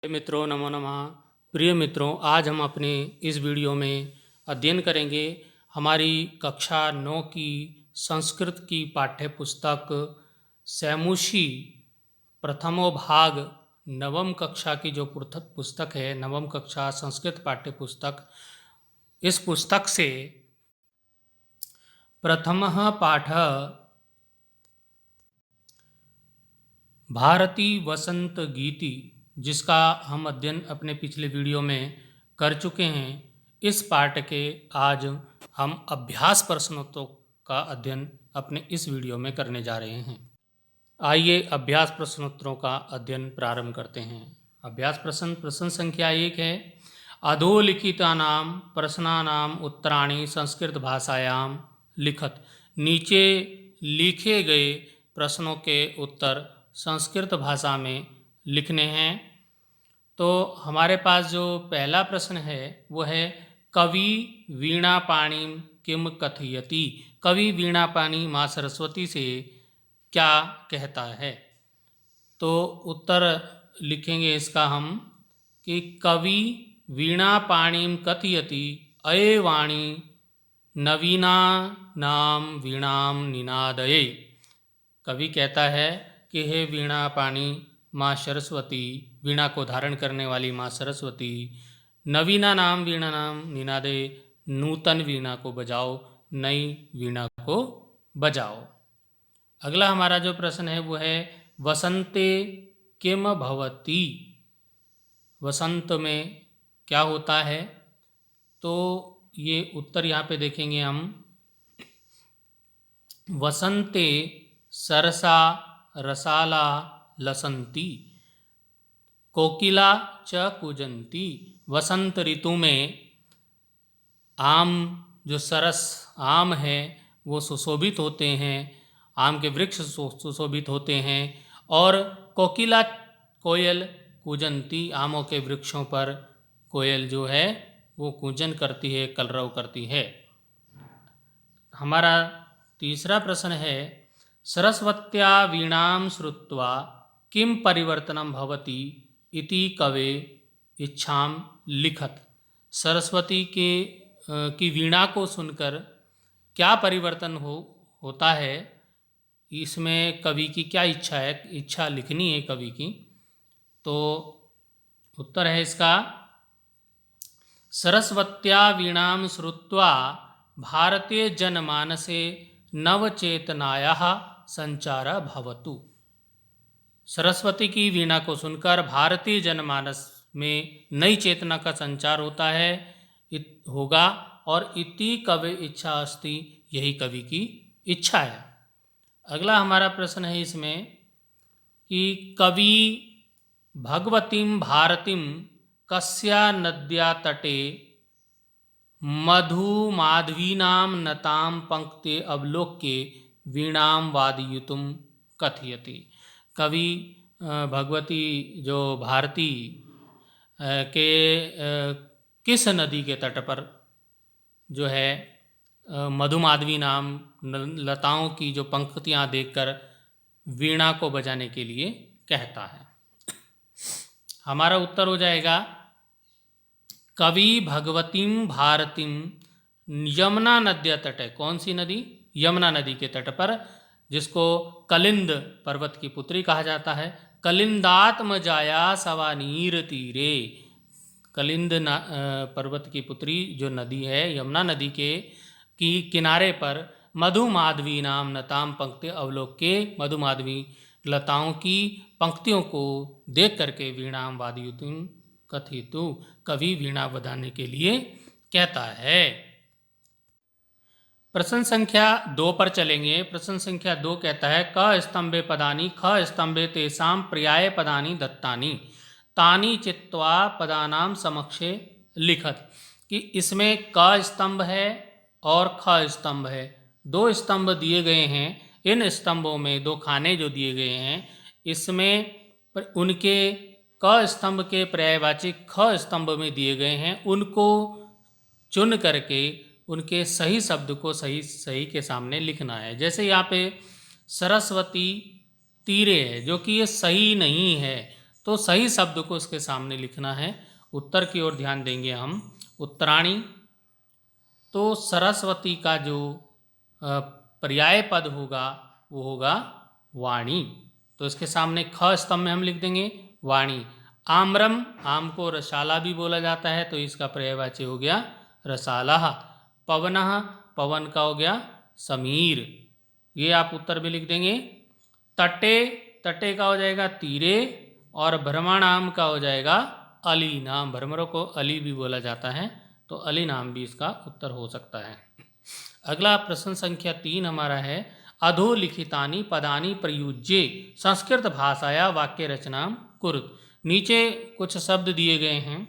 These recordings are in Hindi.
मित्रों नमो नमः। प्रिय मित्रों, आज हम अपने इस वीडियो में अध्ययन करेंगे हमारी कक्षा 9 की संस्कृत की पाठ्य पुस्तक सैमुषी प्रथमो भाग नवम कक्षा की जो पुस्तक है, नवम कक्षा संस्कृत पाठ्य पुस्तक। इस पुस्तक से प्रथमः पाठः भारती वसंत गीति, जिसका हम अध्ययन अपने पिछले वीडियो में कर चुके हैं। इस पाठ के आज हम अभ्यास प्रश्नोत्तरों का अध्ययन अपने इस वीडियो में करने जा रहे हैं। आइए अभ्यास प्रश्नोत्तरों का अध्ययन प्रारंभ करते हैं। अभ्यास प्रश्न संख्या 1 है, अधोलिखितानां प्रश्नानां उत्तराणि संस्कृत भाषायां लिखत। नीचे लिखे गए प्रश्नों के उत्तर संस्कृत भाषा में लिखने हैं। तो हमारे पास जो पहला प्रश्न है वो है, कवि वीणा पाणिं किम कथयति। कवि वीणा पाणी माँ सरस्वती से क्या कहता है। तो उत्तर लिखेंगे इसका हम कि कवि वीणा पाणिं कथयति अये वाणी नवीना नाम वीणाम निनादये। कवि कहता है कि हे वीणा पाणी माँ सरस्वती, वीणा को धारण करने वाली माँ सरस्वती, नवीना नाम वीणा नाम निनादे, नूतन वीणा को बजाओ, नई वीणा को बजाओ। अगला हमारा जो प्रश्न है वो है, वसंते किम भवति। वसंत में क्या होता है। तो ये उत्तर यहाँ पे देखेंगे हम, वसंते सरसा रसाला लसंती कोकिला च कूजंती। वसंत ऋतु में आम, जो सरस आम है वो सुशोभित होते हैं, आम के वृक्ष सुशोभित होते हैं, और कोकिला कोयल कूजंती, आमों के वृक्षों पर कोयल जो है वो कूजन करती है, कलरव करती है। हमारा तीसरा प्रश्न है, सरस्वत्या वीणां श्रुत्वा किम परिवर्तनं भवति इति कवे इच्छाम लिखत। सरस्वती की वीणा को सुनकर क्या परिवर्तन होता है, इसमें कवि की क्या इच्छा है, इच्छा लिखनी है कवि की। तो उत्तर है इसका, सरस्वत्या वीणां श्रुत्वा भारतीय जनमानसे नवचेतनायाः संचार भवतु। सरस्वती की वीणा को सुनकर भारतीय जनमानस में नई चेतना का संचार होता है, होगा, और इति कवि इच्छा अस्ति, यही कवि की इच्छा है। अगला हमारा प्रश्न है इसमें कि कवि भगवतीं भारतीं कस्या नद्या तटे मधुमाधवीनां नतां पंक्ते अवलोक्य वीणां वादयितुं कथयति। कवि भगवती जो भारती के किस नदी के तट पर जो है मधुमाधवी नाम लताओं की जो पंक्तियां देखकर वीणा को बजाने के लिए कहता है। हमारा उत्तर हो जाएगा, कवि भगवतीं भारतीं यमुना नद्या तट है। कौन सी नदी? यमुना नदी के तट पर, जिसको कलिंद पर्वत की पुत्री कहा जाता है। कलिंदात्म जाया सवानीर तीरे। कलिंद पर्वत की पुत्री जो नदी है, यमुना नदी की किनारे पर मधुमाधवी नाम नताम पंक्ति अवलोक्य, मधुमाधवी लताओं की पंक्तियों को देख करके वीणाम वादयितुं कथितु, कवि वीणा बजाने के लिए कहता है। प्रश्न संख्या 2 पर चलेंगे। प्रश्न संख्या 2 कहता है, क स्तंभे पदानि ख स्तंभे तेषां पर्याय पदानि दत्तानि तानि चित्वा पदानां समक्षे लिखत। कि इसमें क स्तंभ है और ख स्तंभ है, 2 स्तंभ दिए गए हैं। इन स्तंभों में 2 खाने जो दिए गए हैं, इसमें उनके क स्तंभ के पर्यायवाची ख स्तंभ में दिए गए हैं, उनको चुन करके उनके सही शब्द को सही के सामने लिखना है। जैसे यहाँ पे सरस्वती तीरे है, जो कि ये सही नहीं है, तो सही शब्द को इसके सामने लिखना है। उत्तर की ओर ध्यान देंगे हम। उत्तराणी, तो सरस्वती का जो पर्याय पद होगा वो होगा वाणी। तो इसके सामने ख स्तंभ में हम लिख देंगे वाणी। आम्रम, आम को रसाला भी बोला जाता है, तो इसका पर्यायवाची हो गया रसाला। पवनः, पवन का हो गया समीर। ये आप उत्तर में लिख देंगे। तटे, तटे का हो जाएगा तीरे, और भ्रमणाम का हो जाएगा अली नाम। भ्रमरों को अली भी बोला जाता है, तो अली नाम भी इसका उत्तर हो सकता है। अगला प्रश्न संख्या 3 हमारा है, अधोलिखितानि पदानि प्रयुज्य संस्कृत भाषाया वाक्य रचना कुरुत। नीचे कुछ शब्द दिए गए हैं,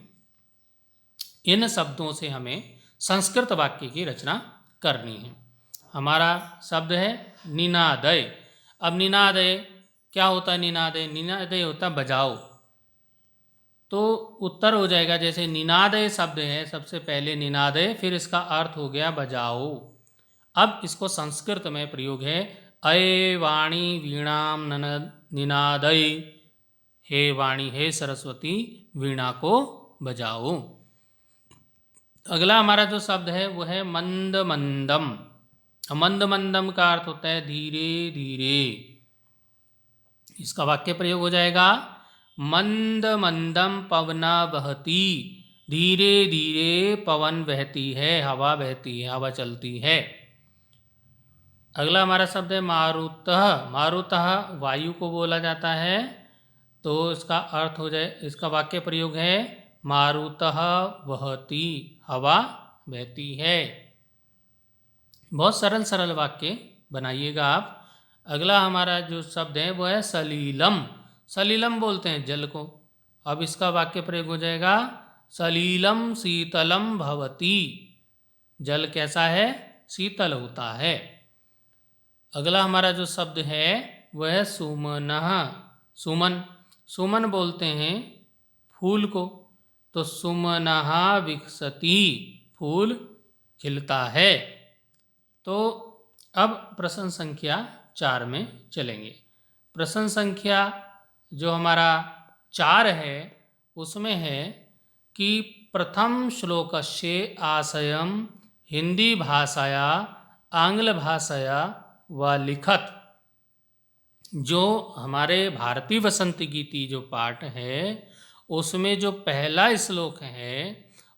इन शब्दों से हमें संस्कृत वाक्य की रचना करनी है। हमारा शब्द है निनादय। अब निनादय क्या होता है? निनादय, निनादय होता है बजाओ। तो उत्तर हो जाएगा, जैसे निनादय शब्द है, सबसे पहले निनादय, फिर इसका अर्थ हो गया बजाओ। अब इसको संस्कृत में प्रयोग है, अये वाणी वीणाम निनादय। हे वाणी, हे सरस्वती, वीणा को बजाओ। अगला हमारा जो शब्द है वो है मंद मंदम। मंद मंदम का अर्थ होता है धीरे धीरे। इसका वाक्य प्रयोग हो जाएगा, मंद मंदम पवना बहती। धीरे धीरे पवन बहती है, हवा बहती है, हवा चलती है। अगला हमारा शब्द है मारुतः। मारुतः वायु को बोला जाता है, तो इसका अर्थ हो जाए, इसका वाक्य प्रयोग है मारुतः वहती, हवा बहती है। बहुत सरल सरल वाक्य बनाइएगा आप। अगला हमारा जो शब्द है वो है सलीलम। सलीलम बोलते हैं जल को। अब इसका वाक्य प्रयोग हो जाएगा, सलीलम शीतलम भवती। जल कैसा है? शीतल होता है। अगला हमारा जो शब्द है वह है सुमनः। सुमन, सुमन बोलते हैं फूल को, तो सुमनः विकसति, फूल खिलता है। तो अब प्रश्न संख्या 4 में चलेंगे। प्रश्न संख्या जो हमारा 4 है उसमें है कि प्रथम श्लोकस्य आशयम हिंदी भाषाया आंग्ल भाषाया व लिखत। जो हमारे भारतीय वसंत गीति जो पाठ है उसमें जो पहला श्लोक है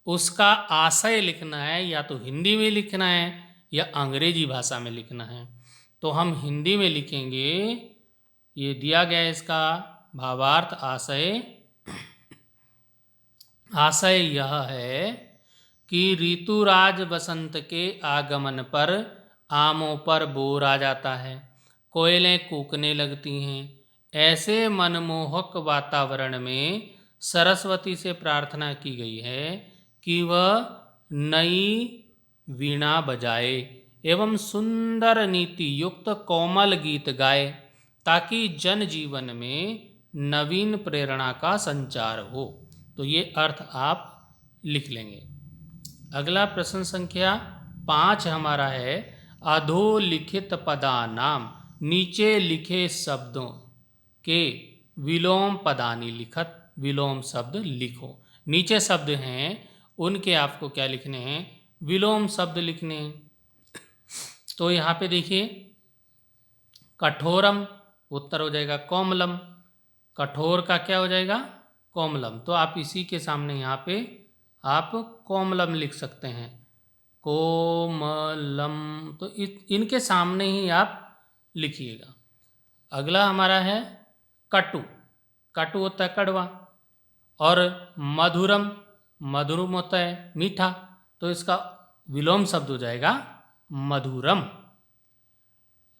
उसका आशय लिखना है, या तो हिंदी में लिखना है या अंग्रेजी भाषा में लिखना है। तो हम हिंदी में लिखेंगे। ये दिया गया है इसका भावार्थ आशय। आशय यह है कि ऋतुराज बसंत के आगमन पर आमों पर बोर आ जाता है, कोयलें कूकने लगती हैं। ऐसे मनमोहक वातावरण में सरस्वती से प्रार्थना की गई है कि वह नई वीणा बजाए एवं सुंदर नीति युक्त कोमल गीत गाए, ताकि जन जीवन में नवीन प्रेरणा का संचार हो। तो ये अर्थ आप लिख लेंगे। अगला प्रश्न संख्या 5 हमारा है, अधोलिखित पदानाम, नीचे लिखे शब्दों के विलोम पदानी लिखत। विलोम शब्द लिखो। नीचे शब्द हैं उनके आपको क्या लिखने हैं? विलोम शब्द लिखने हैं। तो यहाँ पे देखिए, कठोरम उत्तर हो जाएगा कोमलम। कठोर का क्या हो जाएगा? कोमलम। तो आप इसी के सामने यहाँ पे आप कोमलम लिख सकते हैं, कोमलम। तो इनके सामने ही आप लिखिएगा। अगला हमारा है कटु। कटु होता है कड़वा, और मधुरम, मधुरम होता है मीठा, तो इसका विलोम शब्द हो जाएगा मधुरम।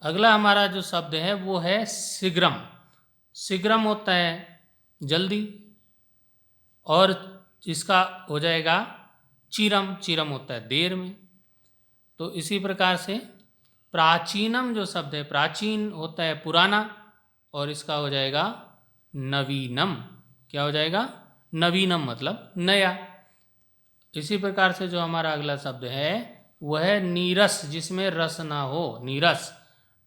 अगला हमारा जो शब्द है वो है शीघ्रम। शीघ्रम होता है जल्दी, और इसका हो जाएगा चिरम। चिरम होता है देर में। तो इसी प्रकार से प्राचीनम जो शब्द है, प्राचीन होता है पुराना, और इसका हो जाएगा नवीनम। क्या हो जाएगा? नवीनम मतलब नया। इसी प्रकार से जो हमारा अगला शब्द है वह है नीरस, जिसमें रस ना हो, नीरस।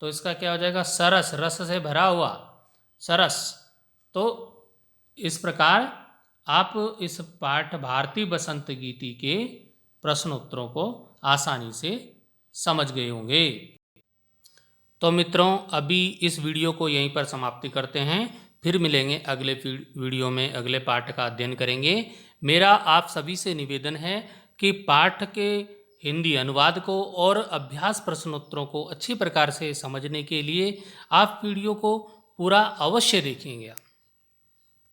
तो इसका क्या हो जाएगा? सरस, रस से भरा हुआ सरस। तो इस प्रकार आप इस पाठ भारतीय बसंत गीति के प्रश्नोत्तरों को आसानी से समझ गए होंगे। तो मित्रों, अभी इस वीडियो को यहीं पर समाप्ति करते हैं। फिर मिलेंगे अगले वीडियो में, अगले पाठ का अध्ययन करेंगे। मेरा आप सभी से निवेदन है कि पाठ के हिंदी अनुवाद को और अभ्यास प्रश्नोत्तरों को अच्छी प्रकार से समझने के लिए आप वीडियो को पूरा अवश्य देखेंगे।